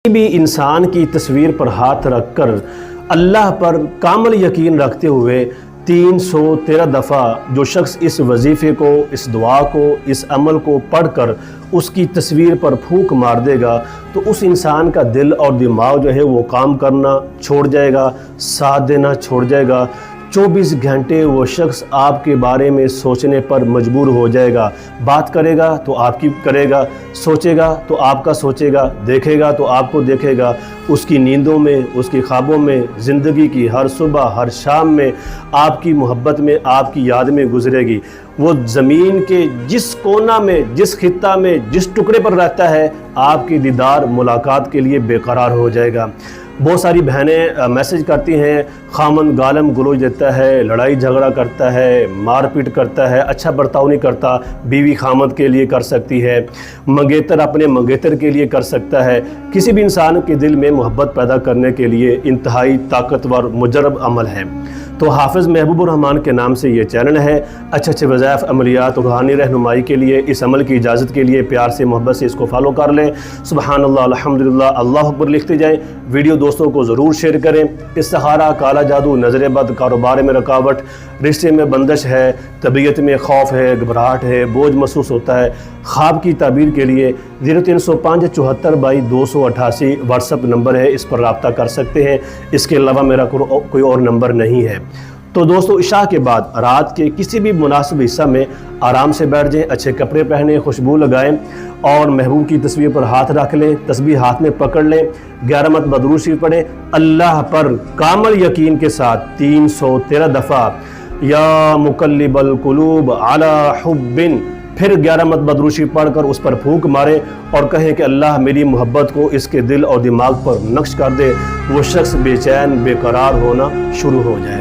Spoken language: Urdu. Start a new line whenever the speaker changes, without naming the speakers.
بھی انسان کی تصویر پر ہاتھ رکھ کر اللہ پر کامل یقین رکھتے ہوئے 313 دفعہ جو شخص اس وظیفے کو، اس دعا کو، اس عمل کو پڑھ کر اس کی تصویر پر پھونک مار دے گا تو اس انسان کا دل اور دماغ جو ہے وہ کام کرنا چھوڑ جائے گا، ساتھ دینا چھوڑ جائے گا۔ 24 گھنٹے وہ شخص آپ کے بارے میں سوچنے پر مجبور ہو جائے گا۔ بات کرے گا تو آپ کی کرے گا، سوچے گا تو آپ کا سوچے گا، دیکھے گا تو آپ کو دیکھے گا۔ اس کی نیندوں میں، اس کی خوابوں میں، زندگی کی ہر صبح، ہر شام میں آپ کی محبت میں، آپ کی یاد میں گزرے گی۔ وہ زمین کے جس کونا میں، جس خطہ میں، جس ٹکڑے پر رہتا ہے، آپ کی دیدار ملاقات کے لیے بے قرار ہو جائے گا۔ بہت ساری بہنیں میسج کرتی ہیں، خامن گالم گلوچ دیتا ہے، لڑائی جھگڑا کرتا ہے، مار پیٹ کرتا ہے، اچھا برتاؤ نہیں کرتا۔ بیوی خامد کے لیے کر سکتی ہے، منگیتر اپنے منگیتر کے لیے کر سکتا ہے۔ کسی بھی انسان کے دل میں محبت پیدا کرنے کے لیے انتہائی طاقتور مجرب عمل ہے۔ تو حافظ محبوب الرحمان کے نام سے یہ چینل ہے۔ اچھے وظائف، عملیات اور روحانی رہنمائی کے لیے، اس عمل کی اجازت کے لیے پیار سے، محبت سے اس کو فالو کر لیں۔ سبحان اللہ، الحمدللہ، اللہ اکبر لکھتے جائیں۔ ویڈیو دوستوں کو ضرور شیئر کریں۔ استخارہ، کالا جادو، نظر بد، کاروبار میں رکاوٹ، رشتے میں بندش ہے، طبیعت میں خوف ہے، گھبراہٹ ہے، بوجھ محسوس ہوتا ہے، خواب کی تعبیر کے لیے 0305 74 22 288 واٹس ایپ نمبر ہے، اس پر رابطہ کر سکتے ہیں۔ اس کے علاوہ میرا کوئی اور نمبر نہیں ہے۔ تو دوستو، عشاء کے بعد رات کے کسی بھی مناسب حصہ میں آرام سے بیٹھ جائیں، اچھے کپڑے پہنیں، خوشبو لگائیں اور محبوب کی تصویر پر ہاتھ رکھ لیں، تسبیح ہاتھ میں پکڑ لیں، 11 مرتبہ درود شریف پڑھیں، اللہ پر کامل یقین کے ساتھ 313 دفعہ یا مقلب القلوب علی حب، پھر 11 مرتبہ درود شریف پڑھ کر اس پر پھونک ماریں اور کہیں کہ اللہ میری محبت کو اس کے دل اور دماغ پر نقش کر دے۔ وہ شخص بے چین، بے قرار ہونا شروع ہو جائے۔